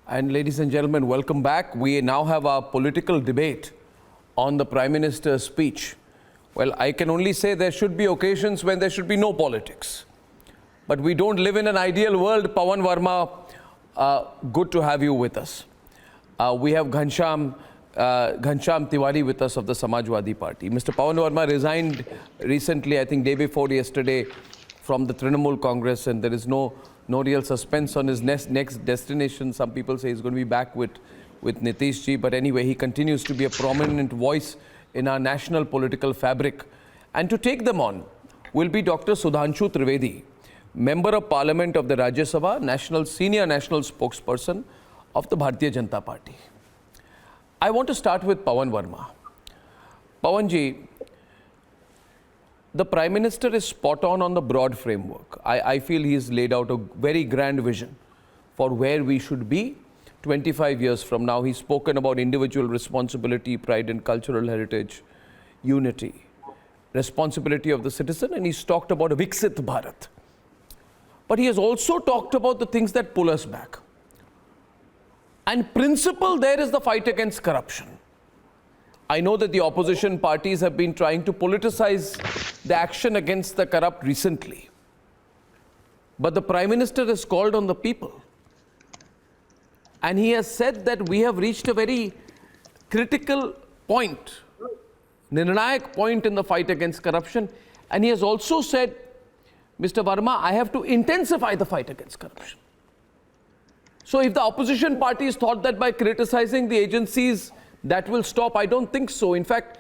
And ladies and gentlemen, welcome back. We now have our political debate on the Prime Minister's speech. Well, I can only say there should be occasions when there should be no politics. But we don't live in an ideal world. Pawan Verma, good to have you with us. We have Ghanshyam Tiwari with us of the Samajwadi Party. Mr. Pawan Verma resigned recently, I think day before yesterday, from the Trinamool Congress, and there is no real suspense on his next destination. Some people say he's going to be back with Nitish ji, but anyway, he continues to be a prominent voice in our national political fabric. And to take them on will be Dr. Sudhanshu Trivedi, Member of Parliament of the Rajya Sabha, senior national spokesperson of the Bharatiya Janata Party. I want to start with Pawan Verma. Pawan ji, the Prime Minister is spot on the broad framework. I feel he's laid out a very grand vision for where we should be 25 years from now. He's spoken about individual responsibility, pride in cultural heritage, unity, responsibility of the citizen, and he's talked about a Viksit Bharat. But he has also talked about the things that pull us back. And principle there is the fight against corruption. I know that the opposition parties have been trying to politicize the action against the corrupt recently. But the Prime Minister has called on the people. And he has said that we have reached a very critical point, Nirnayak point in the fight against corruption. And he has also said, Mr. Verma, I have to intensify the fight against corruption. So if the opposition parties thought that by criticizing the agencies, that will stop, I don't think so. In fact,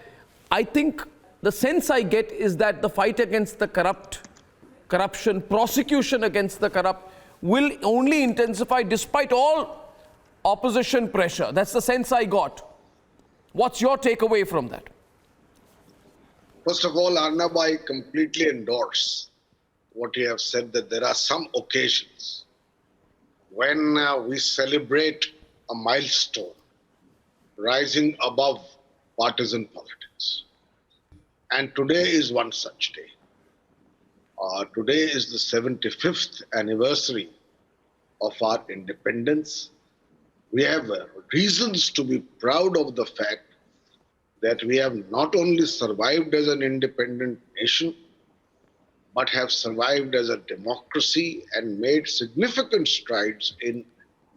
I think the sense I get is that the fight against the corruption, prosecution against the corrupt will only intensify despite all opposition pressure. That's the sense I got. What's your takeaway from that? First of all, Arnab, I completely endorse what you have said, that there are some occasions when we celebrate a milestone rising above partisan politics. And today is one such day. Today is the 75th anniversary of our independence. We have reasons to be proud of the fact that we have not only survived as an independent nation, but have survived as a democracy and made significant strides in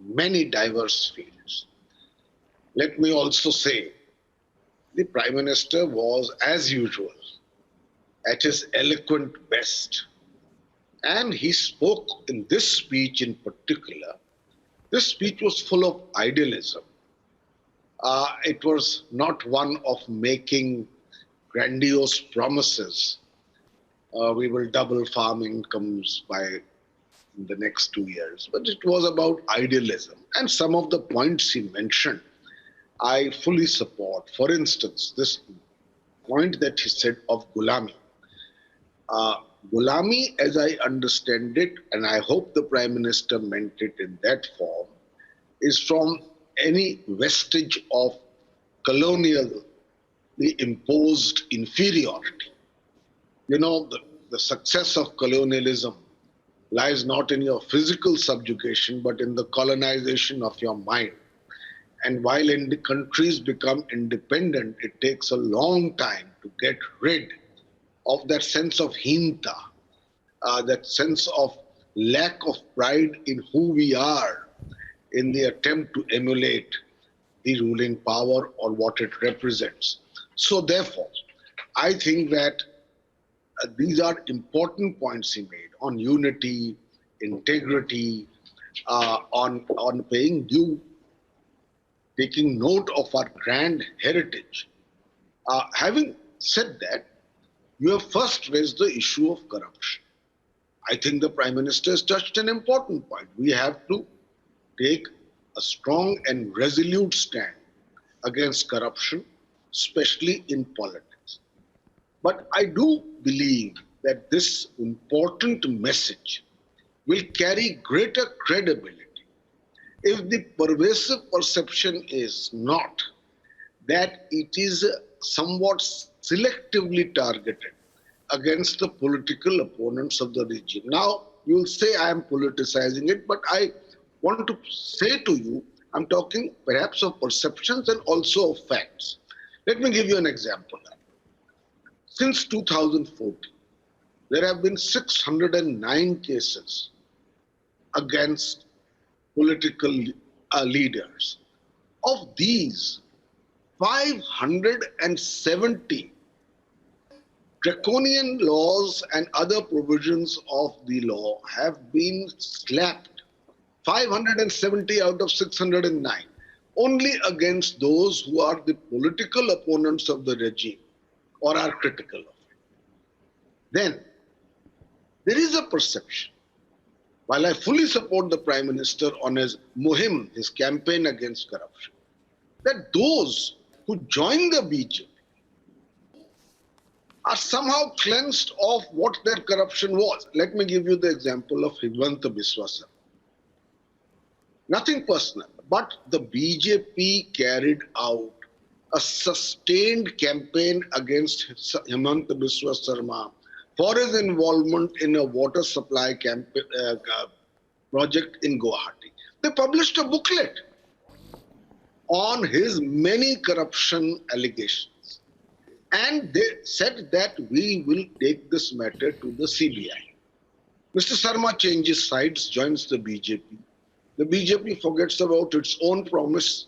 many diverse fields. Let me also say, the Prime Minister was, as usual, at his eloquent best. And he spoke in this speech in particular. This speech was full of idealism. It was not one of making grandiose promises. We will double farm incomes by the next 2 years. But it was about idealism. And some of the points he mentioned, I fully support. For instance, this point that he said of Gulami. Gulami, as I understand it, and I hope the Prime Minister meant it in that form, is from any vestige of colonially imposed inferiority. You know, the success of colonialism lies not in your physical subjugation, but in the colonization of your mind. And while countries become independent, it takes a long time to get rid of that sense of hinta, that sense of lack of pride in who we are in the attempt to emulate the ruling power or what it represents. So therefore, I think that these are important points he made on unity, integrity, on paying due, taking note of our grand heritage. Having said that, you have first raised the issue of corruption. I think the Prime Minister has touched an important point. We have to take a strong and resolute stand against corruption, especially in politics. But I do believe that this important message will carry greater credibility if the pervasive perception is not that it is somewhat selectively targeted against the political opponents of the regime. Now, you'll say I am politicizing it, but I want to say to you I'm talking perhaps of perceptions and also of facts. Let me give you an example. Since 2014, there have been 609 cases against political leaders. Of these, 570 draconian laws and other provisions of the law have been slapped. 570 out of 609, only against those who are the political opponents of the regime or are critical of it. Then, there is a perception, while I fully support the Prime Minister on his muhim, his campaign against corruption, that those who join the BJP are somehow cleansed of what their corruption was. Let me give you the example of Himanta Biswa Sarma. Nothing personal, but the BJP carried out a sustained campaign against Himanta Biswa Sarma for his involvement in a water supply project in Guwahati. They published a booklet on his many corruption allegations. And they said that we will take this matter to the CBI. Mr. Sarma changes sides, joins the BJP. The BJP forgets about its own promise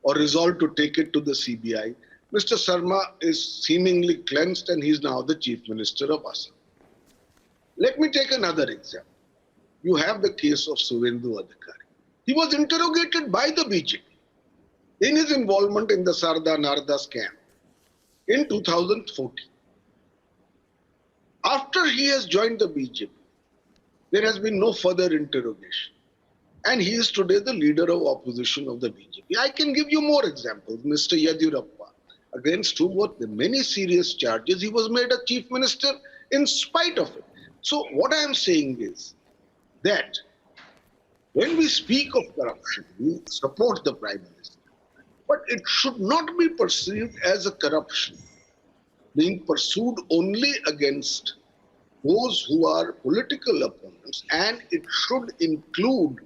or resolve to take it to the CBI. Mr. Sarma is seemingly cleansed and he is now the Chief Minister of Assam. Let me take another example. You have the case of Suvendu Adhikari. He was interrogated by the BJP in his involvement in the Sarda Narda scam in 2014. After he has joined the BJP, there has been no further interrogation. And he is today the leader of opposition of the BJP. I can give you more examples. Mr. Yediyurappa, against whom were many serious charges, he was made a chief minister in spite of it. So what I am saying is that when we speak of corruption, we support the Prime Minister. But it should not be perceived as a corruption being pursued only against those who are political opponents, and it should include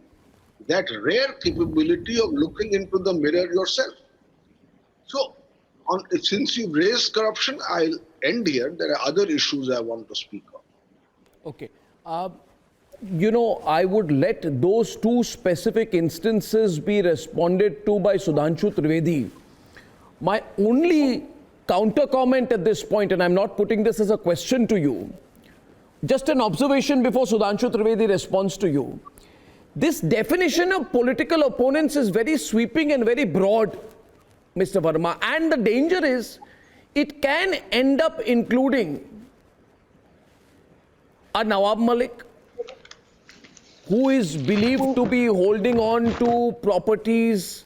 that rare capability of looking into the mirror yourself. So, since you raised corruption, I'll end here. There are other issues I want to speak of. Okay. You know, I would let those two specific instances be responded to by Sudhanshu Trivedi. My only counter comment at this point, and I'm not putting this as a question to you, just an observation before Sudhanshu Trivedi responds to you. This definition of political opponents is very sweeping and very broad, Mr. Verma, and the danger is it can end up including a Nawab Malik, who is believed to be holding on to properties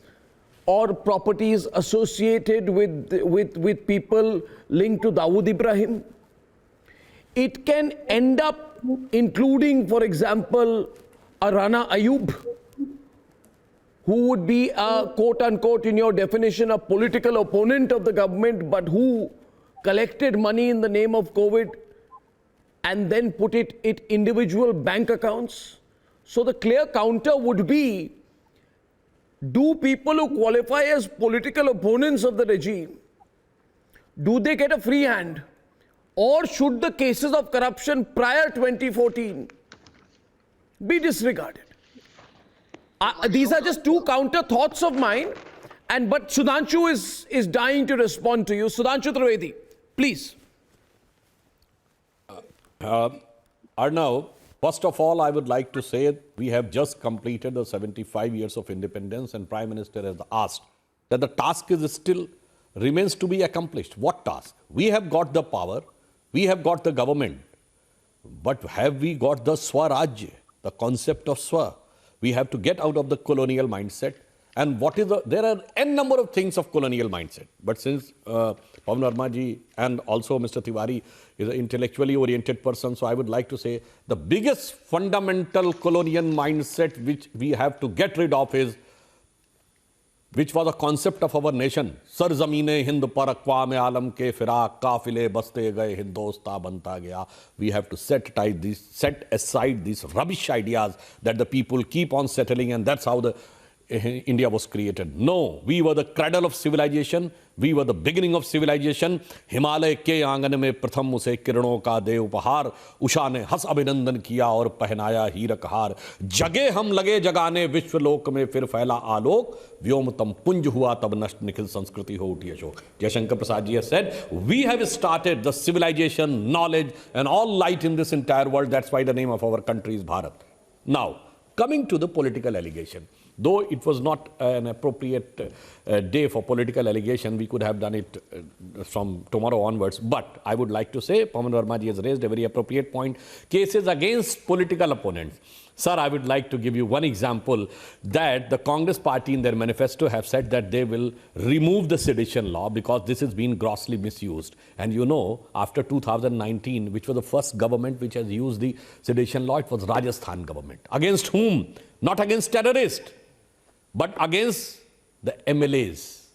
or properties associated with people linked to Dawood Ibrahim. It can end up including, for example, a Rana Ayub, who would be a quote-unquote, in your definition, a political opponent of the government, but who collected money in the name of COVID and then put it in individual bank accounts. So the clear counter would be, do people who qualify as political opponents of the regime, do they get a free hand? Or should the cases of corruption prior 2014 be disregarded? These are just two counter thoughts of mine, but Sudhanshu is dying to respond to you. Sudhanshu Trivedi, please. Arnav, first of all, I would like to say we have just completed the 75 years of independence, and Prime Minister has asked that the task is still remains to be accomplished. What task? We have got the power, we have got the government, but have we got the Swaraj, the concept of Swa? We have to get out of the colonial mindset. And there are n number of things of colonial mindset. But since Pawan Verma ji and also Mr. Tiwari is an intellectually oriented person, so I would like to say the biggest fundamental colonial mindset which we have to get rid of is, which was a concept of our nation. Sar zamine Hind par aqwam alam ke firak kafile baste gaye Hindosta banta gaya. We have to set aside these rubbish ideas that the people keep on settling, and that's how the India was created. No, we were the cradle of civilization. We were the beginning of civilization. Himalaya के आंगन में प्रथम उसे किरणों का दे उपहार. उषा ने हंस अभिनंदन किया और पहनाया हीरक हार. जगे हम लगे जगाने विश्वलोक में फिर फैला आलोक. व्योमतम पुंज हुआ तब नष्ट निखिल संस्कृति हो उठी Ashok. Jaishankar Prasad ji has said, we have started the civilization, knowledge and all light in this entire world. That's why the name of our country is Bharat. Now, coming to the political allegation. Though it was not an appropriate day for political allegation, we could have done it from tomorrow onwards. But I would like to say, Pawan Verma ji has raised a very appropriate point. Cases against political opponents. Sir, I would like to give you one example that the Congress party in their manifesto have said that they will remove the sedition law because this has been grossly misused. And you know, after 2019, which was the first government which has used the sedition law, it was Rajasthan government. Against whom? Not against terrorists, but against the MLAs.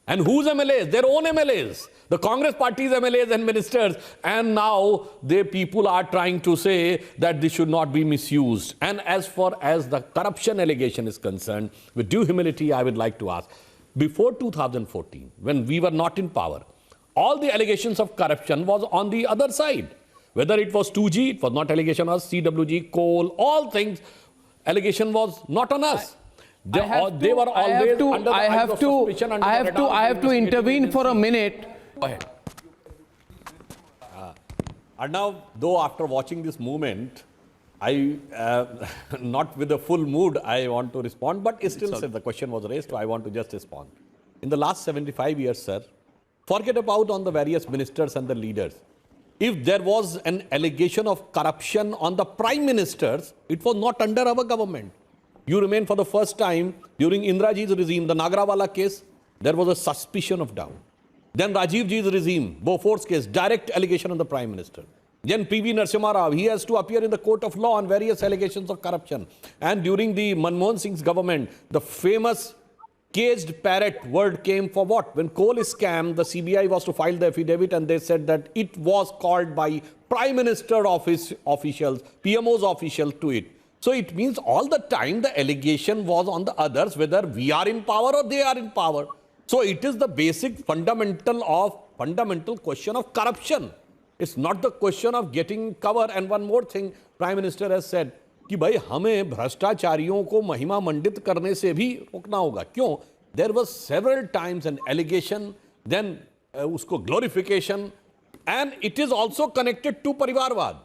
And whose MLAs? Their own MLAs. The Congress party's MLAs and ministers. And now the people are trying to say that this should not be misused. And as far as the corruption allegation is concerned, with due humility, I would like to ask, before 2014, when we were not in power, all the allegations of corruption was on the other side. Whether it was 2G, it was not allegation on us, CWG, coal, all things, allegation was not on us. They were always under the eyes of suspicion. I have to intervene for a minute. Go ahead. And now, though after watching this movement, I, not with a full mood, I want to respond, but still, sir, the question was raised, so I want to just respond. In the last 75 years, sir, forget about on the various ministers and the leaders. If there was an allegation of corruption on the prime ministers, it was not under our government. You remain for the first time during Indira ji's regime, the Nagrawala case, there was a suspicion of doubt. Then Rajiv ji's regime, Bofort's case, direct allegation on the Prime Minister. Then P.V. Narasimha Rao, he has to appear in the court of law on various allegations of corruption. And during the Manmohan Singh's government, the famous caged parrot word came for what? When coal is scammed, the CBI was to file the affidavit and they said that it was called by Prime Minister office officials, PMO's officials to it. So it means all the time the allegation was on the others, whether we are in power or they are in power. So it is the basic fundamental question of corruption. It's not the question of getting cover. And one more thing, Prime Minister has said, कि भाई हमें भ्रष्टाचारियों को महिमा मंडित करने से भी रोकना होगा. क्यों? There was several times an allegation, then उसको glorification, and it is also connected to परिवारवाद.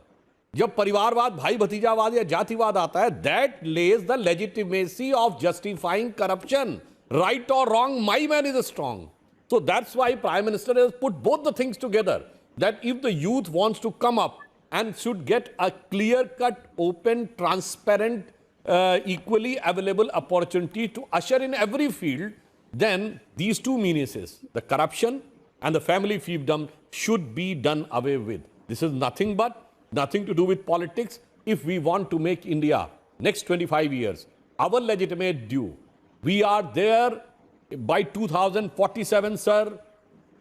जब परिवारवाद, भाई भतीजावाद या जातिवाद आता है, that lays the legitimacy of justifying corruption. Right or wrong, my man is strong. So that's why Prime Minister has put both the things together. That if the youth wants to come up and should get a clear-cut, open, transparent, equally available opportunity to usher in every field, then these two menaces, the corruption and the family fiefdom, should be done away with. This is nothing to do with politics. If we want to make India next 25 years our legitimate due, we are there by 2047, sir,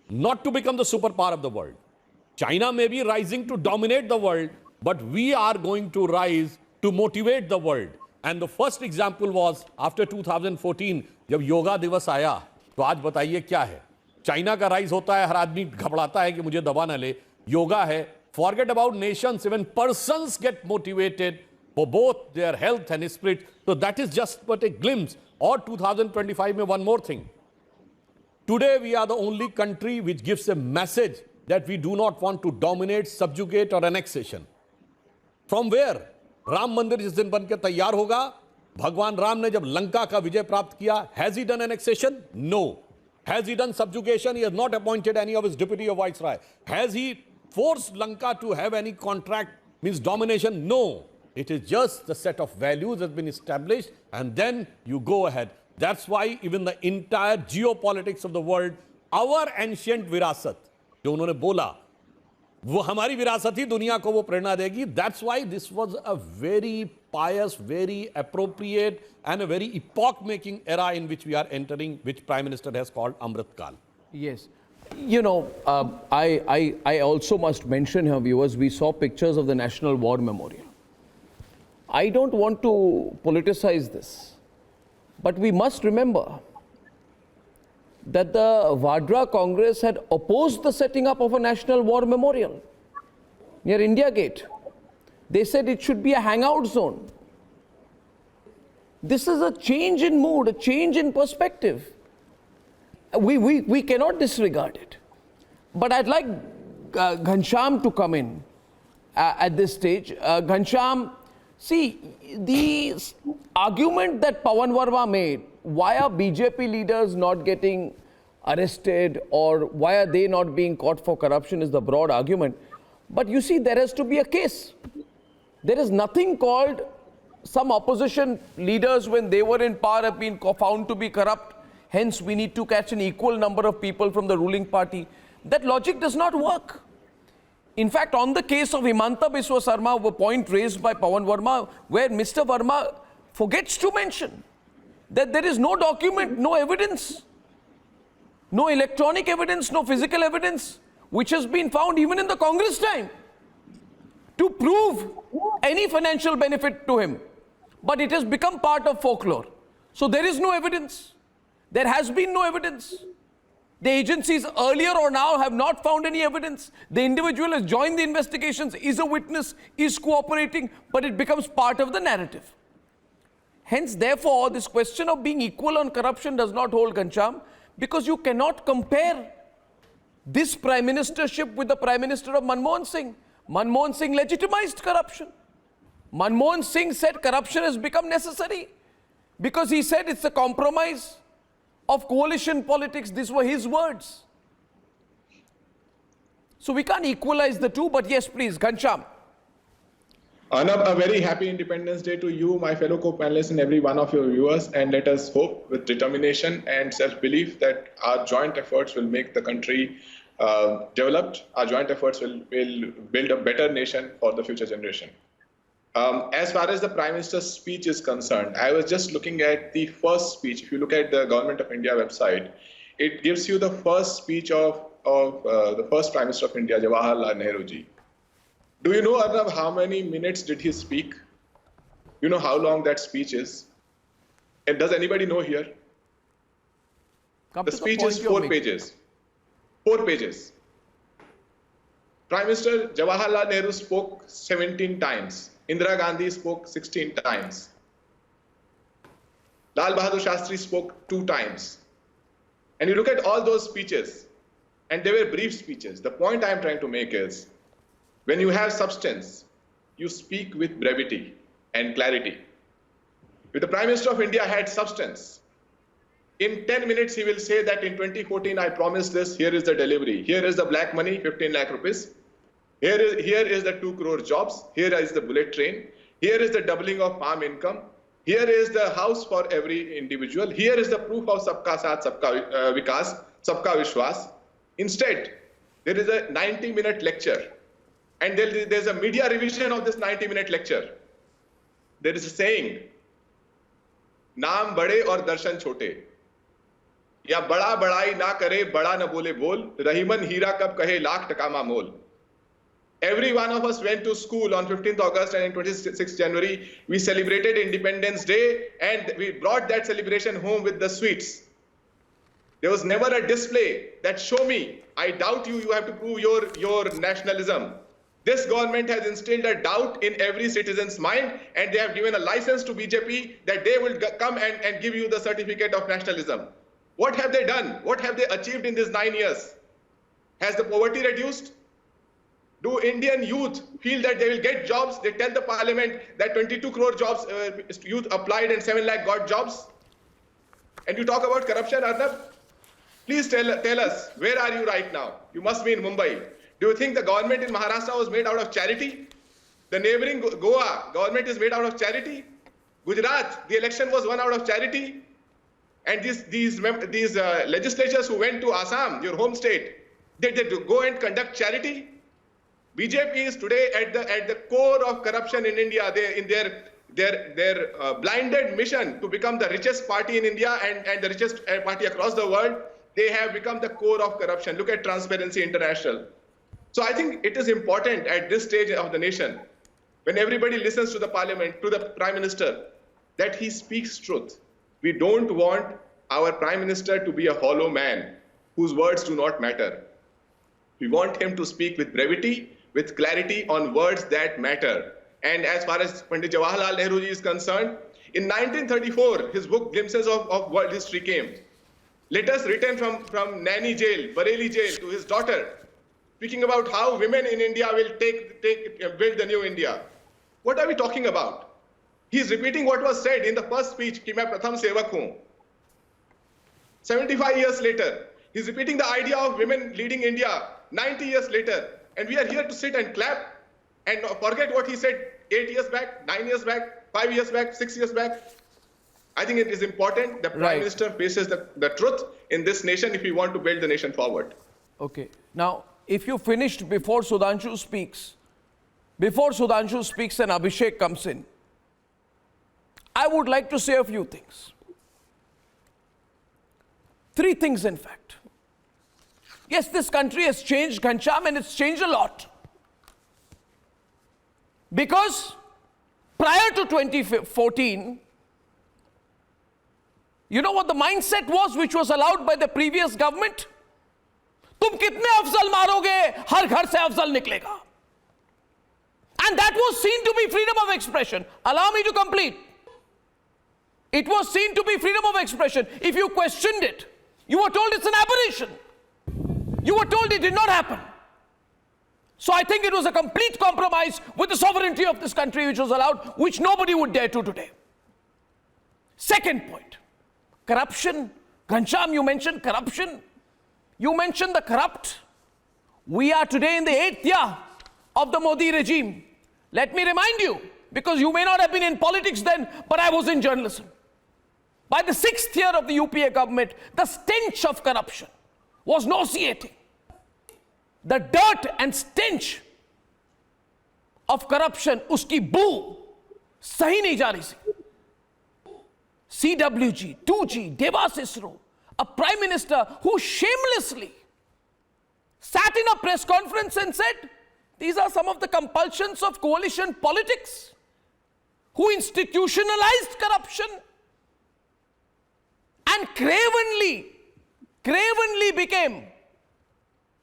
not to become the superpower of the world. China may be rising to dominate the world, but we are going to rise to motivate the world. And the first example was after 2014, जब योगा दिवस आया, तो आज बताइए क्या है? China का rise होता है, हर आदमी घबराता है कि मुझे दबा न ले. योगा है. Forget about nations, even persons get motivated for both their health and spirit. So that is just but a glimpse. Or 2025 mein one more thing. Today we are the only country which gives a message that we do not want to dominate, subjugate or annexation. From where? Ram मंदिर जिस दिन बनकर तैयार होगा, भगवान राम ने जब लंका का विजय प्राप्त किया, has he done annexation? No. Has he done subjugation? He has not appointed any of his deputy or viceroy. Has he forced Lanka to have any contract, means domination? No. It is just the set of values that has been established and then you go ahead. That's why even the entire geopolitics of the world, our ancient virasat, जो उन्होंने बोला, वो हमारी विरासत ही दुनिया को वो प्रेरणा देगी. That's why this was a very pious, very appropriate and a very epoch-making era in which we are entering, which Prime Minister has called Amrit Kal. Yes. You know, I also must mention here, viewers, we saw pictures of the National War Memorial. I don't want to politicize this, But we must remember that the Vadra Congress had opposed the setting up of a national war memorial near India Gate. They said it should be a hangout zone. This is a change in mood, a change in perspective. We cannot disregard it. But I'd like Ghanshyam to come in at this stage. Ghanshyam, see, the argument that Pawan Verma made, why are BJP leaders not getting arrested or why are they not being caught for corruption is the broad argument. But you see, there has to be a case. There is nothing called some opposition leaders when they were in power have been found to be corrupt. Hence, we need to catch an equal number of people from the ruling party. That logic does not work. In fact, on the case of Himanta Biswa Sarma, a point raised by Pawan Verma, where Mr. Verma forgets to mention that there is no document, no evidence, no electronic evidence, no physical evidence, which has been found even in the Congress time to prove any financial benefit to him. But it has become part of folklore. So there is no evidence. There has been no evidence. The agencies earlier or now have not found any evidence. The individual has joined the investigations, is a witness, is cooperating, but it becomes part of the narrative. Hence, therefore, this question of being equal on corruption does not hold, Ghanshyam, because you cannot compare this prime ministership with the prime minister of Manmohan Singh. Manmohan Singh legitimized corruption. Manmohan Singh said corruption has become necessary because he said it's a compromise of coalition politics. These were his words. So we can't equalize the two, but yes, please, Ghanshyam. Arnab, a very happy Independence Day to you, my fellow co-panelists, and every one of your viewers. And let us hope with determination and self-belief that our joint efforts will make the country developed. Our joint efforts will build a better nation for the future generation. As far as the Prime Minister's speech is concerned, I was just looking at the first speech. If you look at the Government of India website, it gives you the first speech of the first Prime Minister of India, Jawaharlal Nehru ji. Do you know, Arnab, how many minutes did he speak? You know how long that speech is? And does anybody know here? The speech is 4 pages. 4 pages. Prime Minister Jawaharlal Nehru spoke 17 times. Indira Gandhi spoke 16 times. Lal Bahadur Shastri spoke 2 times. And you look at all those speeches, and they were brief speeches. The point I am trying to make is, when you have substance, you speak with brevity and clarity. If the Prime Minister of India had substance, in 10 minutes he will say that in 2014 I promised this, here is the delivery. Here is the black money, 15 lakh rupees. Here is the 2 crore jobs. Here is the bullet train. Here is the doubling of farm income. Here is the house for every individual. Here is the proof of Sabka Saath, Sabka Vikas, Sabka Vishwas. Instead, there is a 90-minute lecture. And there's a media revision of this 90-minute lecture. There is a saying, नाम बड़े और दर्शन छोटे, या बड़ा बड़ाई ना करे बड़ा न बोले बोल, रहीमन हीरा कब कहे लाख टकामा मोल. Every one of us went to school on 15th August and on 26th January, we celebrated Independence Day and we brought that celebration home with the sweets. There was never a display that show me, I doubt you, you have to prove your nationalism. This government has instilled a doubt in every citizen's mind, and they have given a license to BJP that they will come and give you the certificate of nationalism. What have they done? What have they achieved in these 9 years? Has the poverty reduced? Do Indian youth feel that they will get jobs? They tell the parliament that 22 crore jobs, youth applied and 7 lakh got jobs. And you talk about corruption, Arnab? Please tell us, where are you right now? You must be in Mumbai. Do you think the government in Maharashtra was made out of charity? The neighboring Goa government is made out of charity? Gujarat, the election was won out of charity? And these legislatures who went to Assam, your home state, did they go and conduct charity? BJP is today at the core of corruption in India. They in their blinded mission to become the richest party in India and the richest party across the world, they have become the core of corruption. Look at Transparency International. So I think it is important at this stage of the nation, when everybody listens to the parliament, to the Prime Minister, that he speaks truth. We don't want our Prime Minister to be a hollow man whose words do not matter. We want him to speak with brevity, with clarity on words that matter. And as far as Pandit Jawaharlal Nehru ji is concerned, in 1934, his book Glimpses of World History came. Letters written from Naini jail, Bareilly jail, to his daughter, speaking about how women in India will build the new India. What are we talking about? He's repeating what was said in the first speech, कि मैं प्रथम सेवक हूं. 75 years later, he's repeating the idea of women leading India 90 years later. And we are here to sit and clap and forget what he said 8 years back, 9 years back, 5 years back, 6 years back. I think it is important the Prime Minister faces the truth in this nation if we want to build the nation forward. Okay. Now, if you finished before Sudhanshu speaks and Abhishek comes in, I would like to say a few things. 3 things, in fact. Yes, this country has changed, Ghanshyam, and it's changed a lot. Because prior to 2014, you know what the mindset was which was allowed by the previous government? तुम कितने अफजल मारोगे, हर घर से अफजल निकलेगा. And that was seen to be freedom of expression. Allow me to complete. It was seen to be freedom of expression. If you questioned it, you were told it's an aberration. You were told it did not happen. So I think it was a complete compromise with the sovereignty of this country which was allowed, which nobody would dare to today. Second point, corruption. Ghanshyam, you mentioned corruption. You mentioned the corrupt. We are today in the 8th year of the Modi regime. Let me remind you, because you may not have been in politics then, but I was in journalism. By the 6th year of the UPA government, the stench of corruption was nauseating. The dirt and stench of corruption, uski boo, sahi nahi ja rahi si. CWG, 2G, Devasisro, a Prime Minister who shamelessly sat in a press conference and said, these are some of the compulsions of coalition politics, who institutionalized corruption and cravenly became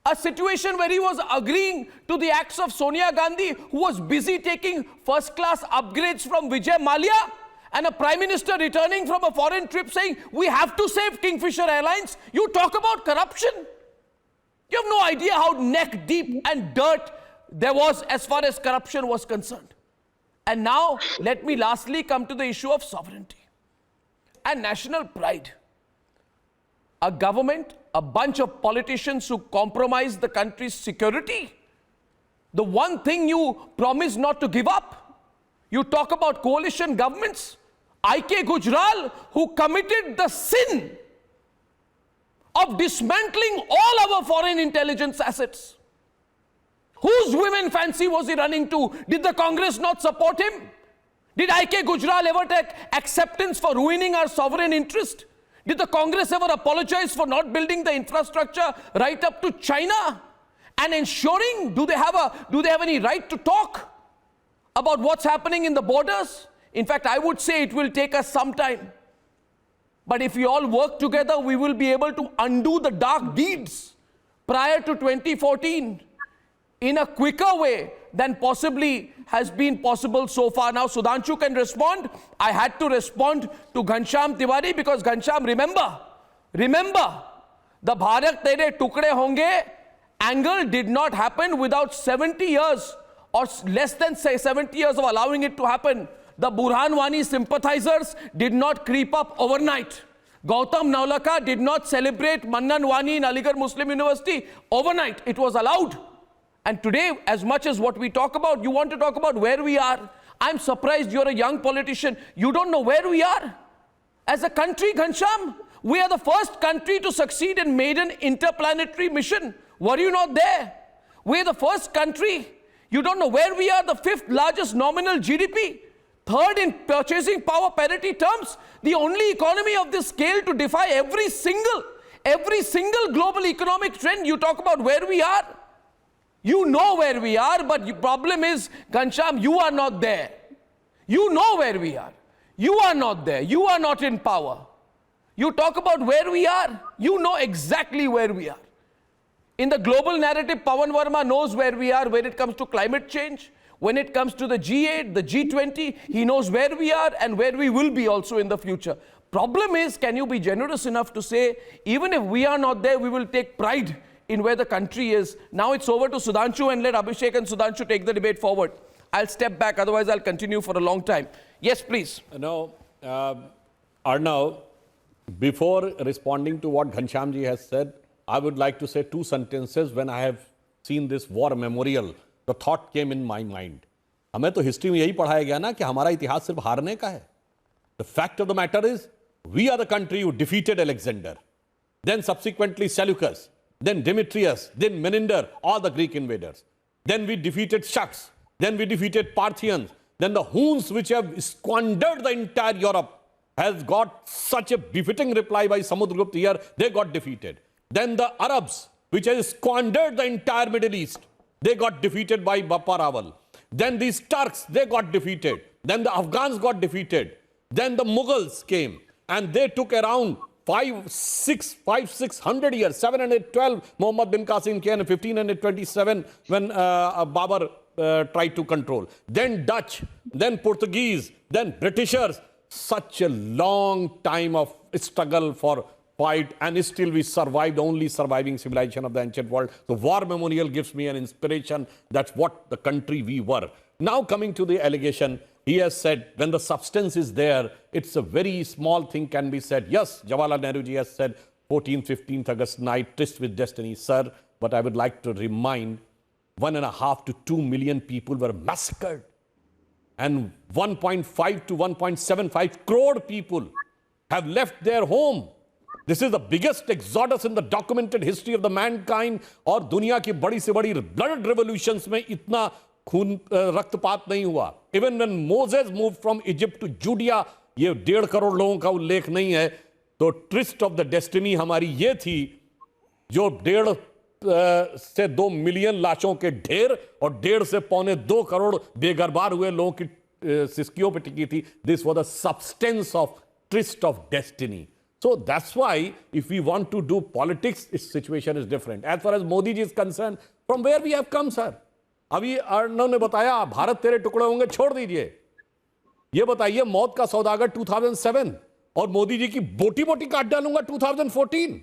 a situation where he was agreeing to the acts of Sonia Gandhi, who was busy taking first-class upgrades from Vijay Mallya, and a Prime Minister returning from a foreign trip saying, we have to save Kingfisher Airlines. You talk about corruption. You have no idea how neck deep and dirt there was as far as corruption was concerned. And now, let me lastly come to the issue of sovereignty and national pride. A government, a bunch of politicians who compromise the country's security. The one thing you promise not to give up. You talk about coalition governments. I.K. Gujral, who committed the sin of dismantling all our foreign intelligence assets. Whose women fancy was he running to? Did the Congress not support him? Did I.K. Gujral ever take acceptance for ruining our sovereign interest? Did the Congress ever apologize for not building the infrastructure right up to China? And ensuring, do they have any right to talk about what's happening in the borders? In fact, I would say it will take us some time. But if we all work together, we will be able to undo the dark deeds prior to 2014 in a quicker way than possibly has been possible so far. Now, Sudhanshu can respond. I had to respond to Ghanshyam Tiwari because Ghanshyam, remember, the Bharat Tere Tukde Honge angle did not happen without 70 years or less than say 70 years of allowing it to happen. The Burhan Wani sympathizers did not creep up overnight. Gautam Naulaka did not celebrate Mannan Wani in Aligarh Muslim University overnight. It was allowed. And today, as much as what we talk about, you want to talk about where we are. I'm surprised you're a young politician. You don't know where we are. As a country, Ghanshyam, we are the first country to succeed in maiden interplanetary mission. Were you not there? We're the first country. You don't know where we are, the 5th largest nominal GDP. 3rd in purchasing power parity terms, the only economy of this scale to defy every single global economic trend. You talk about where we are. You know where we are, but the problem is, Ghanshyam, you are not there. You know where we are. You are not there. You are not in power. You talk about where we are. You know exactly where we are. In the global narrative, Pawan Verma knows where we are when it comes to climate change. When it comes to the G8, the G20, he knows where we are and where we will be also in the future. Problem is, can you be generous enough to say, even if we are not there, we will take pride in where the country is. Now it's over to Sudhanshu, and let Abhishek and Sudhanshu take the debate forward. I'll step back, otherwise I'll continue for a long time. Yes, please. No, Arnav, before responding to what Ghanshyamji has said, I would like to say two sentences. When I have seen this war memorial, the thought came in my mind. हमें तो history में यही पढ़ाया गया ना कि हमारा इतिहास सिर्फ हारने का है. The fact of the matter is, we are the country who defeated Alexander, then subsequently Seleucus, then Demetrius, then Menander, all the Greek invaders. Then we defeated Shaks, then we defeated Parthians, then the Huns, which have squandered the entire Europe, has got such a befitting reply by Samudragupta here, they got defeated. Then the Arabs, which has squandered the entire Middle East, they got defeated by Bappa Rawal. Then these Turks, they got defeated. Then the Afghans got defeated. Then the Mughals came and they took around 600 years, 712 Muhammad bin Qasim came, 1527 when Babur tried to control. Then Dutch, then Portuguese, then Britishers. Such a long time of struggle for fight, and still we survived, only surviving civilization of the ancient world. The war memorial gives me an inspiration. That's what the country we were. Now coming to the allegation, he has said when the substance is there, it's a very small thing can be said. Yes, Jawaharlal Nehru ji has said 14th, 15th August night, tryst with destiny, sir. But I would like to remind 1.5 to 2 million people were massacred. And 1.5 to 1.75 crore people have left their home. This is the biggest exodus in the documented history of the mankind. और दुनिया की बड़ी से बड़ी blood revolutions में इतना खून रक्तपात नहीं हुआ. Even when Moses moved from Egypt to Judea, ये 1.5 करोड़ लोगों का उल्लेख नहीं है. तो ट्रिस्ट ऑफ द डेस्टिनी हमारी ये थी, जो 1.5 से 2 मिलियन लाशों के ढेर और 1.5 से 2.25 करोड़ बेघरबार हुए लोगों की सिस्कियों पे टिकी थी. This was the substance of tryst of destiny. So that's why if we want to do politics, its situation is different. As far as Modi ji is concerned, from where we have come, sir. अभी अर्णव ने बताया भारत तेरे टुकड़े होंगे, छोड़ दीजिए. ये बताइए मौत का सौदागर 2007 और मोदी जी की बोटी बोटी काट डालूंगा 2014.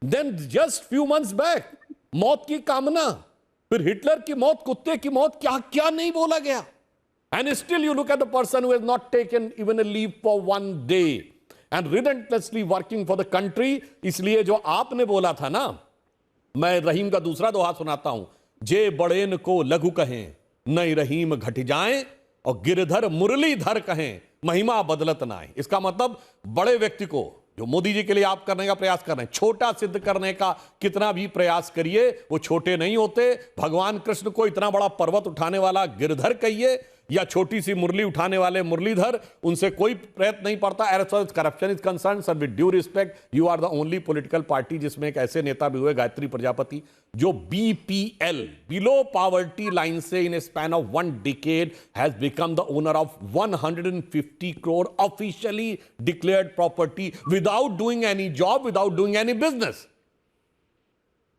Then just few months back, मौत की कामना, फिर हिटलर की मौत, कुत्ते की मौत, क्या क्या नहीं बोला गया. And still you look at the person who has not taken even a leave for one day. And relentlessly working for the country. इसलिए जो आपने बोला था ना, मैं रहीम का दूसरा दोहा सुनाता हूं. जे बड़ेन को लघु कहें, नई रहीम घट जाएं, और गिरधर मुरलीधर कहें, महिमा बदलत ना आए. इसका मतलब बड़े व्यक्ति को, जो मोदी जी के लिए आप करने का प्रयास कर रहे हैं, छोटा सिद्ध करने का कितना भी प्रयास करिए, वो छोटे नहीं होते. भगवान कृष्ण को इतना बड़ा पर्वत उठाने वाला गिरधर कहिए, या छोटी सी मुरली उठाने वाले मुरलीधर, उनसे कोई प्रयत्न नहीं पड़ता. As far as corruption is concerned, sir, with due respect, you are the only political party जिसमें एक ऐसे नेता भी हुए, गायत्री प्रजापति, जो BPL, बिलो पॉवर्टी लाइन से in a span of 1 decade has become the owner of 150 crore officially declared property without doing any job, without doing any business.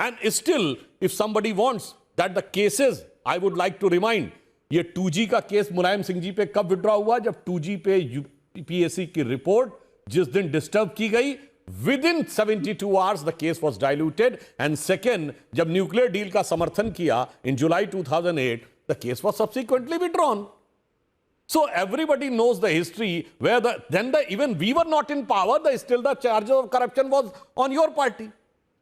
And still if somebody wants that the cases, I would like to remind, ये 2G का case Mulayam Singh ji पे कब withdraw हुआ? जब 2G पे UPSC की report जिस दिन डिस्टर्ब की गई, with in 72 hours the case was diluted. And second, जब न्यूक्लियर डील का समर्थन किया इन जुलाई 2008, the case was subsequently withdrawn. So everybody knows the history where even we were not in power, still the charge of corruption was on your party.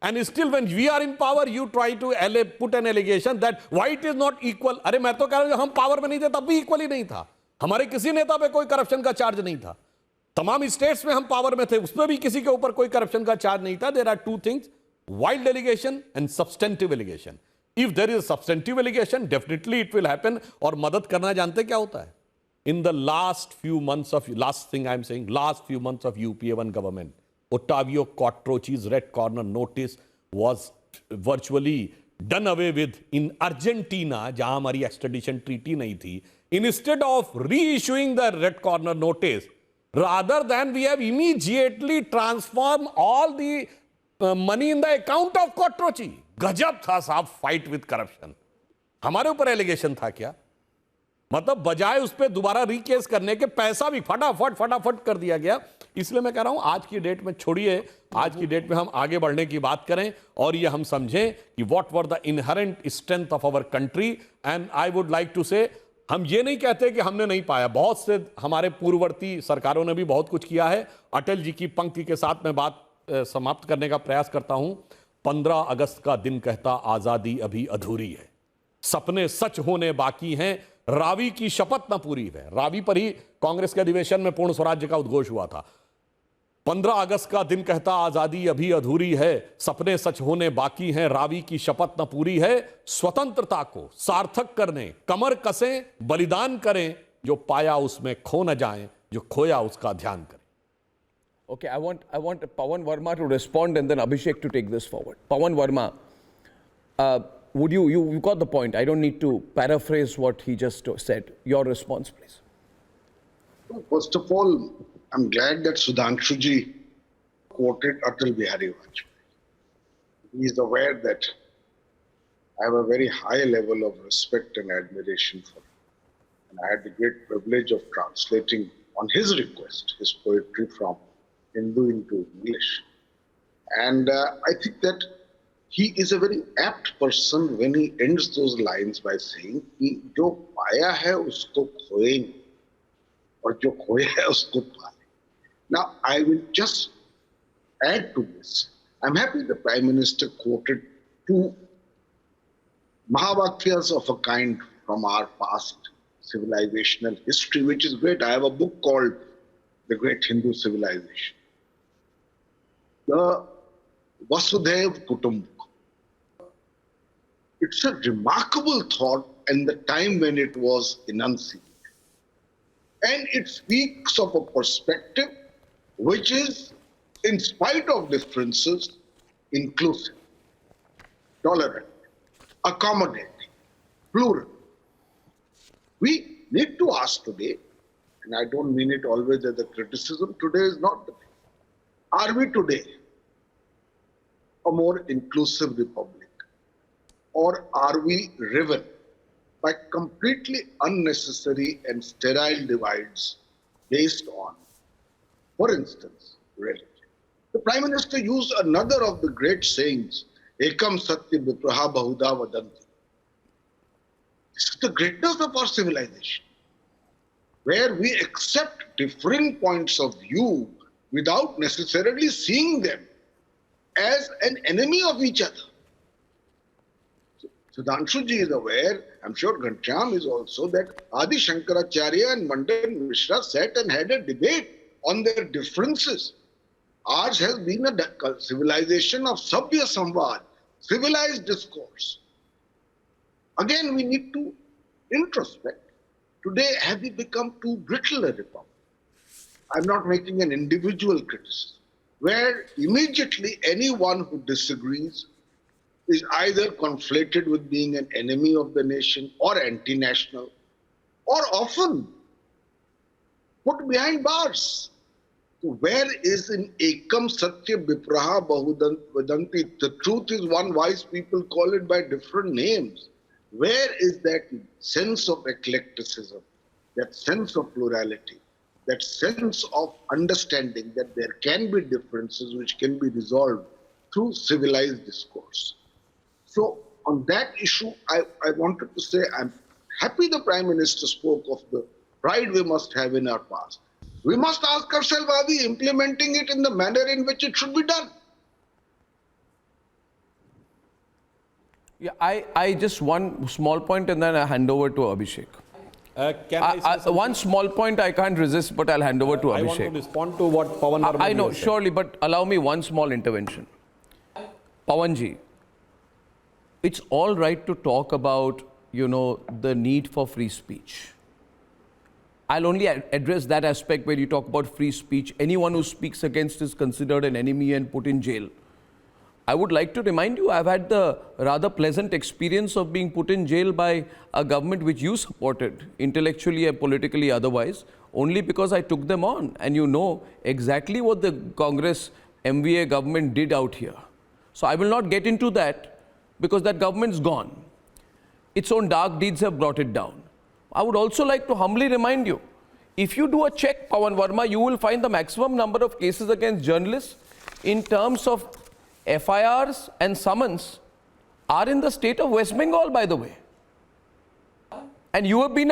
And still when we are in power, you try to put an allegation that why it is not equal. अरे मैं तो कह रहा हूं, हम power में नहीं थे तब भी इक्वल ही नहीं था. हमारे किसी नेता पे कोई करप्शन का चार्ज नहीं था. तमाम स्टेट्स में हम पावर में थे, उसमें भी किसी के ऊपर कोई करप्शन का चार्ज नहीं था. There are two things, wild allegation and substantive allegation. If there is a substantive allegation, definitely it will happen. और मदद करना जानते क्या होता है? In the last few months of UPA1 government, Ottavio Quattroci's Red Corner notice was virtually done away with in Argentina, जहां हमारी extradition treaty नहीं थी. Instead of reissuing the Red Corner notice, rather than we have immediately transformed all the money in the account of Kotrochi. गजब था साहब fight with corruption. हमारे ऊपर allegation था क्या? मतलब बजाय उस पर दोबारा रिकेस करने के पैसा भी फटाफट कर दिया गया. इसलिए मैं कह रहा हूं आज की डेट में छोड़िए, आज की डेट में हम आगे बढ़ने की बात करें और ये हम समझें कि what were the inherent strength of our country. And I would like to say, हम ये नहीं कहते कि हमने नहीं पाया, बहुत से हमारे पूर्ववर्ती सरकारों ने भी बहुत कुछ किया है. अटल जी की पंक्ति के साथ मैं बात समाप्त करने का प्रयास करता हूं. 15 अगस्त का दिन कहता आजादी अभी अधूरी है, सपने सच होने बाकी हैं, रावी की शपथ न पूरी है. रावी पर ही कांग्रेस के अधिवेशन में पूर्ण स्वराज्य का उद्घोष हुआ था. 15 अगस्त का दिन कहता आजादी अभी अधूरी है, सपने सच होने बाकी हैं, रावी की शपथ न पूरी है. स्वतंत्रता को सार्थक करने कमर कसें, बलिदान करें, जो पाया उसमें खो न जाएं, जो खोया उसका ध्यान करें. Okay, I want Pawan Verma to respond and then Abhishek to take this forward. Pawan Verma, would you got the point. I don't need to paraphrase what he just said. Your response, please. First of all, I'm glad that Sudhanshuji quoted Atal Bihari Vajpayee. He is aware that I have a very high level of respect and admiration for him. And I had the great privilege of translating, on his request, his poetry from Hindu into English. And I think that he is a very apt person when he ends those lines by saying कि जो पाया है उसको खोए नहीं और जो खोया है उसको पाले. Now I will just add to this. I'm happy the Prime Minister quoted two Mahavakyas of a kind from our past civilizational history, which is great. I have a book called The Great Hindu Civilization. The Vasudhaiv Kutumbakam. It's a remarkable thought and the time when it was enunciated. And it speaks of a perspective which is, in spite of differences, inclusive, tolerant, accommodating, plural. We need to ask today, and I don't mean it always as a criticism, today is not the day. Are we today a more inclusive republic, or are we riven by completely unnecessary and sterile divides based on, for instance, religion? The Prime Minister used another of the great sayings, Ekam Satya Vipraha Bahuda Vadanti. This is the greatness of our civilization, where we accept differing points of view without necessarily seeing them as an enemy of each other. Sudhanshuji is aware, I'm sure Ghanshyam is also, that Adi Shankaracharya and Mandan Mishra sat and had a debate on their differences. Ours has been a civilization of Sabya Samvad, civilized discourse. Again, we need to introspect. Today, have we become too brittle a republic? I'm not making an individual criticism, where immediately anyone who disagrees is either conflated with being an enemy of the nation or anti-national, or often put behind bars. So where is in Ekam Satya Vipraha Bahudanti? The truth is, one wise people call it by different names. Where is that sense of eclecticism, that sense of plurality, that sense of understanding that there can be differences which can be resolved through civilized discourse? So on that issue, I wanted to say I'm happy the Prime Minister spoke of the pride we must have in our past. We must ask ourselves, are we implementing it in the manner in which it should be done? Yeah, I just one small point and then I hand over to Abhishek. One small point I can't resist, but I'll hand over to Abhishek. I want to respond to what Pawan Verma I know, said. surely, but allow me one small intervention. Pawanji, it's all right to talk about, the need for free speech. I'll only address that aspect where you talk about free speech. Anyone who speaks against is considered an enemy and put in jail. I would like to remind you, I've had the rather pleasant experience of being put in jail by a government which you supported, intellectually and politically otherwise, only because I took them on. And you know exactly what the Congress MVA government did out here. So I will not get into that because that government's gone. Its own dark deeds have brought it down. I would also like to humbly remind you, if you do a check, Pawan Verma, you will find the maximum number of cases against journalists in terms of FIRs and summons are in the state of West Bengal, by the way. And you have been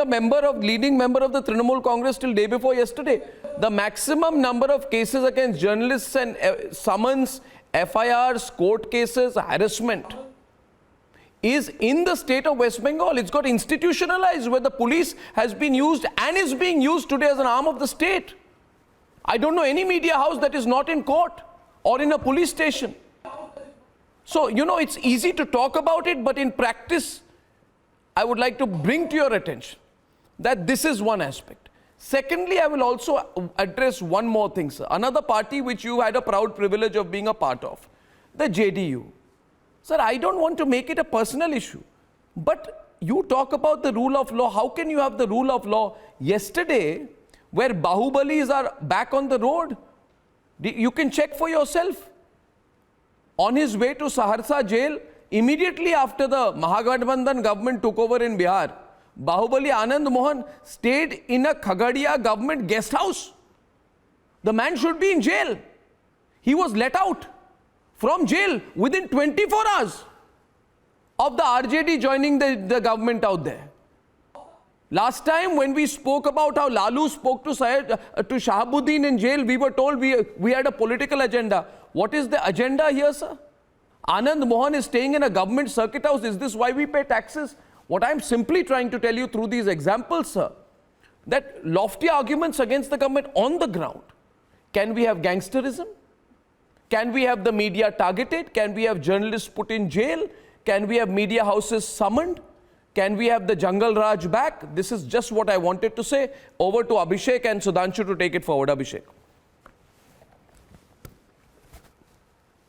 leading member of the Trinamool Congress till day before yesterday. The maximum number of cases against journalists and summons, FIRs, court cases, harassment is in the state of West Bengal. It's got institutionalized where the police has been used and is being used today as an arm of the state. I don't know any media house that is not in court or in a police station. So, you know, it's easy to talk about it, but in practice, I would like to bring to your attention that this is one aspect. Secondly, I will also address one more thing, sir. Another party which you had a proud privilege of being a part of, the JDU. Sir, I don't want to make it a personal issue, but you talk about the rule of law. How can you have the rule of law yesterday where Bahubalis are back on the road? You can check for yourself. On his way to Saharsa jail, immediately after the Mahagathbandhan government took over in Bihar, Bahubali Anand Mohan stayed in a Khagadia government guest house. The man should be in jail. He was let out from jail within 24 hours of the RJD joining the government out there. Last time when we spoke about how Lalu spoke to Shahabuddin in jail, we were told we had a political agenda. What is the agenda here, sir? Anand Mohan is staying in a government circuit house. Is this why we pay taxes? What I'm simply trying to tell you through these examples, sir, that lofty arguments against the government on the ground. Can we have gangsterism? Can we have the media targeted? Can we have journalists put in jail? Can we have media houses summoned? Can we have the Jungle Raj back? This is just what I wanted to say. Over to Abhishek and Sudhanshu to take it forward. Abhishek.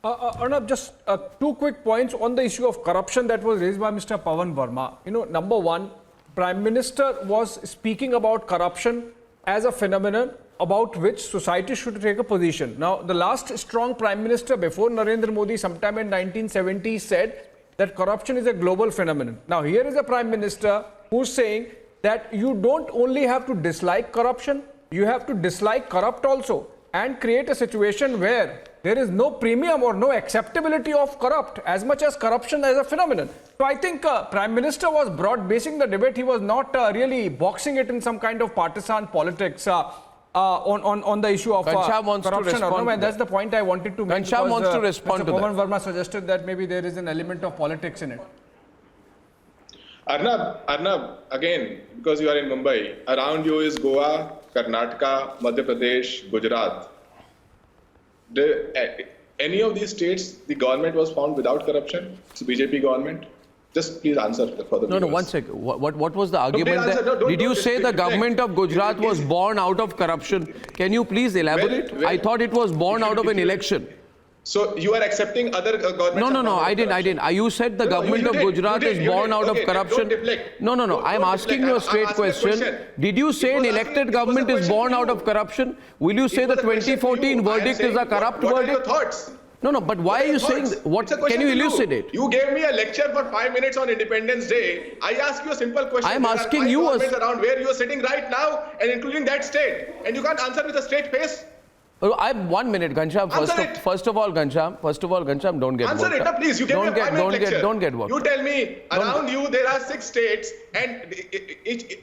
Arnab, just two quick points on the issue of corruption that was raised by Mr. Pawan Verma. You know, number one, Prime Minister was speaking about corruption as a phenomenon about which society should take a position. Now, the last strong Prime Minister before Narendra Modi sometime in 1970 said that corruption is a global phenomenon. Now, here is a Prime Minister who's saying that you don't only have to dislike corruption, you have to dislike corrupt also and create a situation where there is no premium or no acceptability of corrupt as much as corruption as a phenomenon. So I think Prime Minister was broad-basing the debate. He was not really boxing it in some kind of partisan politics on the issue of corruption. And that's the point I wanted to make. Ghanshyam wants to respond to that. Pawan Verma suggested that maybe there is an element of politics in it. Arnab, again, because you are in Mumbai, around you is Goa, Karnataka, Madhya Pradesh, Gujarat. Any of these states, the government was found without corruption? It's a BJP government? Just please answer for the viewers. No, 1 second. What was the argument? Did you say the government of Gujarat was born out of corruption? Can you please elaborate? I thought it was born out of an election. So you are accepting other governments? No, I didn't. You said the government of Gujarat is born out of corruption. No. I'm asking you a straight question. Did you say an elected government is born out of corruption? Will you say the 2014 verdict is a corrupt verdict? What are your thoughts? No, but why are you saying, what can you elucidate? You gave me a lecture for 5 minutes on Independence Day. I asked you a simple question. I am asking you around where you are sitting right now and including that state. And you can't answer with a straight face? I'm 1 minute, Ghanshyam. First of all, Ghanshyam, don't get answer worked it, up. Please. You gave me a 5-minute lecture. Don't get worked. You tell me, around you there are 6 states and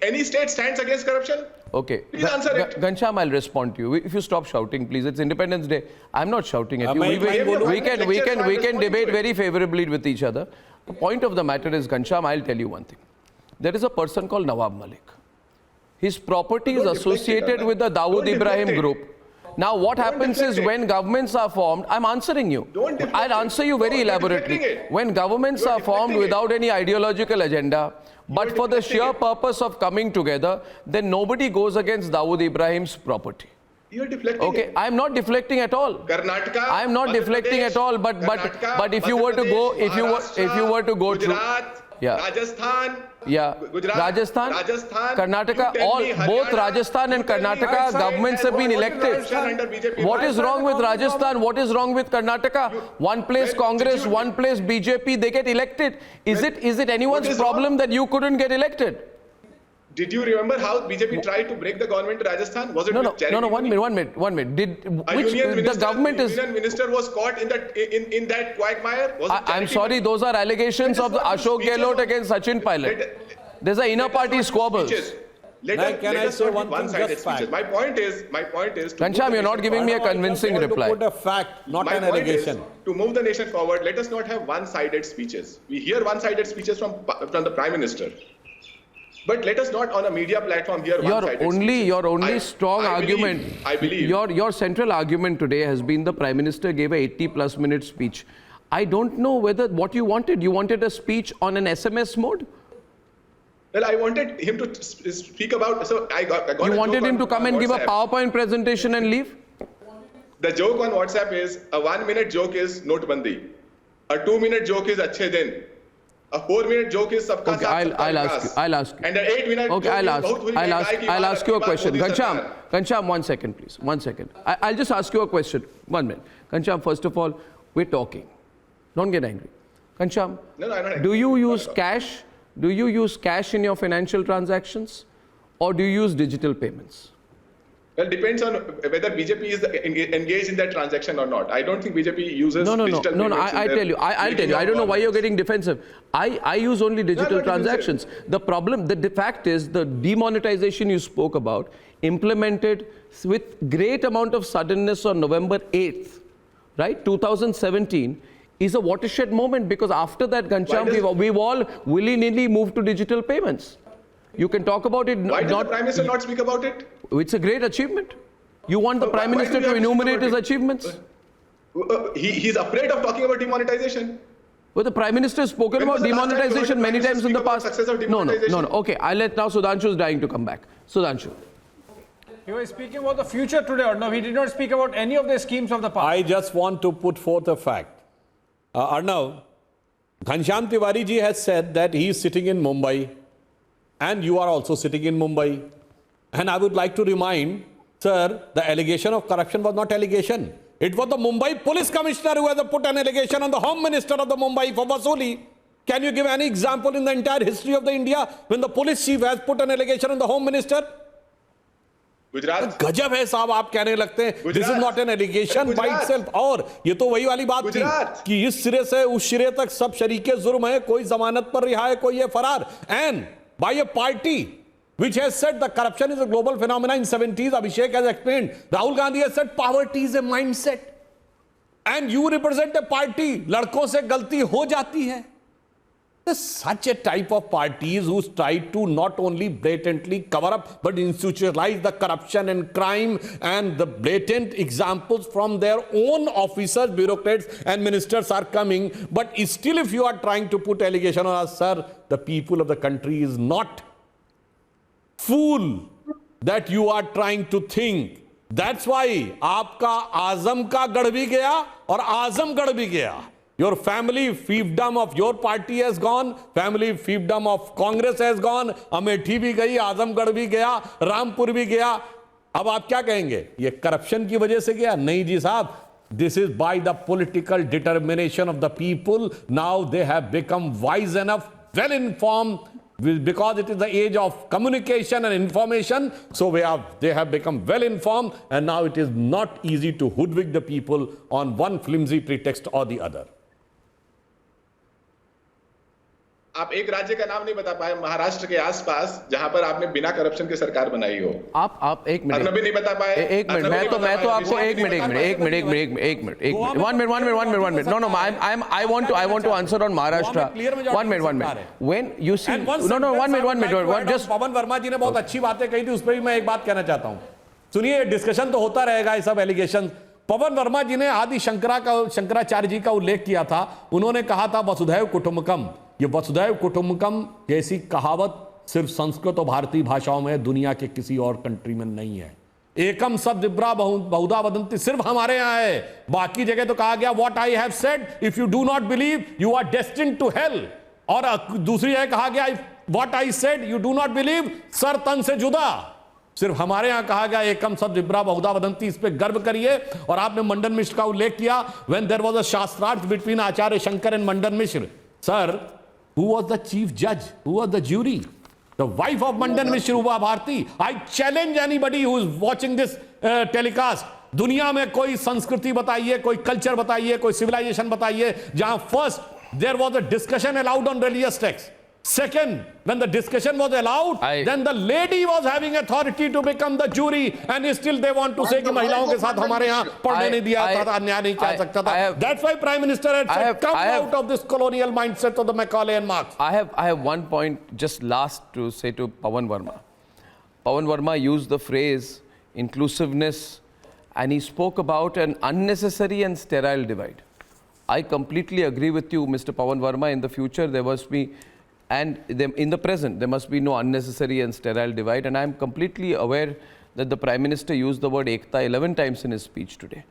any state stands against corruption? Okay. Please answer it. Ghanshyam, I'll respond to you. If you stop shouting, please. It's Independence Day. I'm not shouting at you. We can debate very favorably with each other. The point of the matter is, Ghanshyam, I'll tell you one thing. There is a person called Nawab Malik. His property is associated with the Dawood Ibrahim group. Now, what happens is when governments are formed, I'm answering you. I'll answer you very elaborately. When governments are formed without any ideological agenda, but for the sheer purpose of coming together, then nobody goes against Dawood Ibrahim's property. You're deflecting. Okay, I'm not deflecting at all. Karnataka. I'm not deflecting at all. But if you were to go, if you were to go through. Yeah. Rajasthan, Yeah, Gujarat, Rajasthan, Karnataka, you tell all me both Haryana, Rajasthan and you tell me Karnataka Rajasthan governments have and been what is elected. Rajasthan under BJP? What is wrong with Rajasthan? What is wrong with Karnataka? One place Well, Congress, did you- one place BJP, they get elected. Is it anyone's is problem wrong? that you couldn't get elected? Did you remember how BJP tried to break the government in Rajasthan? Was it No, with no, charity no, money? one minute. Did A which union the minister, government is? union minister was caught in that quagmire. Was it I'm charity sorry, money? those are allegations Let us of the not use Ashok speeches Gehlot of- against Sachin Pilot. There's a inner Let us party not use squabbles. speeches. Let Now, us, can let I us say not one use thing, one-sided just speeches. fact? My point is. To Ghanshyam, move you're the not nation giving me a forward- convincing I want reply. to put a fact, not My an point is, allegation. to move the nation forward, let us not have one-sided speeches. We hear one-sided speeces from the Prime Minister. But let us not on a media platform hear one-sided speeches. Your only strong I argument, believe, I believe. your central argument today has been the Prime Minister gave a 80+ minute speech. I don't know whether what you wanted. You wanted a speech on an SMS mode? Well, I wanted him to speak about. So I got You a wanted joke him to on come and give a WhatsApp. PowerPoint presentation and leave? The joke on WhatsApp is a 1-minute joke is Notbandi. A 2-minute joke is Achhe Din. A 4-minute joke is Sabka Okay, Saath, Sabka I'll ask you. And an 8-minute Okay, joke I'll is ask. Bahut Hui Mehngai Ki I'll Baat, ask you a Abhi Baat question. Modi Ghanshyam, Sarkar. 1 second, please. 1 second. I'll just ask you a question. 1 minute. Ghanshyam, first of all, we're talking. Don't get angry. Ghanshyam, No, I'm not angry. do you use cash? Do you use cash in your financial transactions, or do you use digital payments? Well, depends on whether BJP is engaged in that transaction or not. I don't think BJP uses No. digital payments I in their tell you. I'll tell making you. I of don't know why you're governments. getting defensive. I use only digital not defensive. transactions. The problem, the fact is, the demonetization you spoke about, implemented with great amount of suddenness on November 8th, right? 2017. Is a watershed moment because after that, Ghanshyam, we've all willy-nilly moved to digital payments. You can talk about it. Why does the Prime Minister not speak about it? It's a great achievement. You want the Why Prime do Minister we to have to speak enumerate about his it? achievements? He's afraid of talking about demonetization. Well, the Prime Minister has spoken When about was the last time you heard demonetization the many Prime times in the Minister speak about past. success of No. demonetization? Okay, I'll let now Sudhanshu is dying to come back. Sudhanshu. He was speaking about the future today, or no? He did not speak about any of the schemes of the past. I just want to put forth a fact. Arnav, Ghanshyam Tiwari ji has said that he is sitting in Mumbai and you are also sitting in Mumbai. And I would like to remind, sir, the allegation of corruption was not allegation. It was the Mumbai police commissioner who has put an allegation on the Home Minister of the Mumbai for Vasuli. Can you give any example in the entire history of the India when the police chief has put an allegation on the Home Minister? Gujarat. गजब है साहब आप कहने लगते हैं this is not an allegation by itself और ये तो वही वाली बात थी गुजरात। कि इस सिरे से उस सिरे तक सब शरीके जुर्म है कोई जमानत पर रिहा है कोई है फरार and by a party which has said the corruption is a global phenomenon in 70s. Abhishek has explained. Rahul Gandhi has said poverty is a mindset. And you represent a party. लड़कों से गलती हो जाती है. There's such a type of parties who try to not only blatantly cover up but institutionalize the corruption and crime and the blatant examples from their own officers, bureaucrats and ministers are coming. But still if you are trying to put allegation on us, sir, the people of the country is not fool that you are trying to think. That's why आपका आजम का गढ़ भी गया और आजमगढ़ भी गया. Your family fiefdom of your party has gone, family fiefdom of Congress has gone, Amethi भी गई, आजमगढ़ भी गया, रामपुर भी गया. अब आप क्या कहेंगे? ये करप्शन की वजह से गया? नहीं जी साहब. This is by the political determination of the people. Now they have become wise enough, well informed, because it is the age of communication and information. So they have become well informed, and now it is not easy to hoodwink the people on one flimsy pretext or the other. आप एक राज्य का नाम नहीं बता पाए महाराष्ट्र के आसपास जहां पर आपने बिना करप्शन के सरकार बनाई हो. आप एक मिनट अर्नब भी नहीं बता पाए. एक मिनट मैं तो आपको एक minute no I want to answer on Maharashtra. One minute when you see no one minute just Pawan Varma ji ने बहुत अच्छी बातें कही थी, उस पर भी मैं एक बात कहना चाहता हूं. सुनिए, डिस्कशन तो होता रहेगा ये सब एलिगेशन. पवन वर्मा जी ने आदि शंकराचार्य जी का उल्लेख किया था. उन्होंने कहा था वसुधैव कुटुंबकम. ये वसुधैव कुटुंबकम जैसी कहावत सिर्फ संस्कृत और भारतीय भाषाओं में दुनिया के किसी और कंट्री में नहीं है. एकम शब्द इब्रा बहुधा वदंती सिर्फ हमारे यहां है. बाकी जगह तो कहा गया what I have said if you do not believe you are destined to hell. और दूसरी है कहा गया what I said you do not believe, सर तन से जुदा। सिर्फ हमारे यहां कहा गया एकम सब जिब्रा बहुधा वदंती, इस पे गर्व करिए। और आपने मंडन मिश्र का उल्लेख किया, when there was a shastrarth between Acharya Shankar and Mandan Mishra, sir who was the chief जज, who was the jury? The wife of Mandan Mishra Uma Bharati. I challenge anybody who is watching this telecast, दुनिया में कोई संस्कृति बताइए, कोई कल्चर बताइए, कोई सिविलाइजेशन बताइए जहां first there was a discussion allowed on religious text, second when the discussion was allowed, then the lady was having authority to become the jury, and still they want to say कि महिलाओं के साथ हमारे यहाँ पढ़ने नहीं दिया था, अन्याय नहीं किया सकता था। That's why Prime Minister had said, come out of this colonial mindset of the Macaulay and Marx. I have one point just last to say to Pawan Verma. Pawan Verma used the phrase inclusiveness, and he spoke about an unnecessary and sterile divide. I completely agree with you, Mr. Pawan Verma. In the future, there must be, and in the present, there must be no unnecessary and sterile divide. And I am completely aware that the Prime Minister used the word Ekta 11 times in his speech today.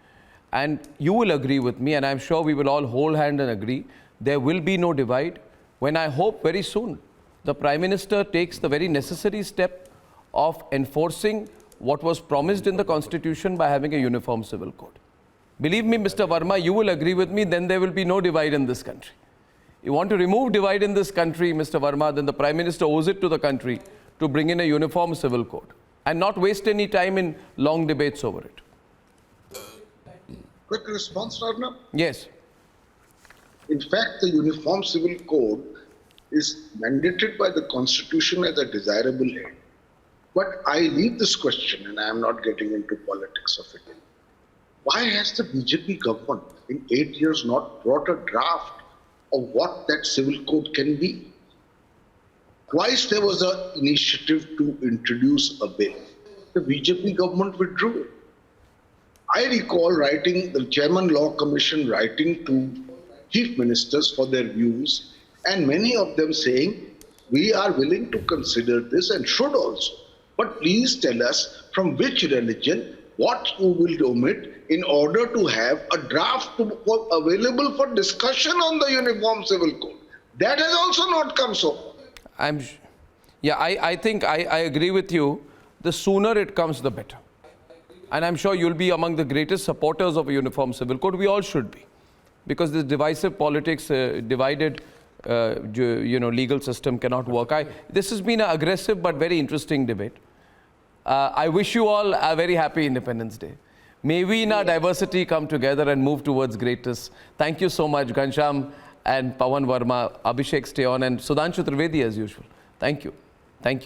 And you will agree with me, and I am sure we will all hold hand and agree, there will be no divide when I hope very soon the Prime Minister takes the very necessary step of enforcing what was promised in the Constitution by having a uniform civil code. Believe me, Mr. Verma, you will agree with me, then there will be no divide in this country. You want to remove divide in this country, Mr. Verma, then the Prime Minister owes it to the country to bring in a uniform civil code and not waste any time in long debates over it. Quick response, Arnab? Yes. In fact, the Uniform Civil Code is mandated by the Constitution as a desirable end. But I leave this question, and I am not getting into politics of it. Why has the BJP government in 8 years not brought a draft of what that civil code can be? Twice there was an initiative to introduce a bill. The BJP government withdrew it. I recall the Chairman Law Commission writing to chief ministers for their views, and many of them saying, we are willing to consider this and should also. But please tell us from which religion, what you will omit in order to have a draft available for discussion on the Uniform Civil Code. That has also not come so far. I think I agree with you. The sooner it comes, the better. And I'm sure you'll be among the greatest supporters of a Uniform Civil Code. We all should be. Because this divisive politics, divided legal system cannot work. This has been an aggressive but very interesting debate. I wish you all a very happy Independence Day. May we in our diversity come together and move towards greatness. Thank you so much, Ghanshyam and Pawan Verma. Abhishek, stay on, and Sudhanshu Trivedi as usual. Thank you.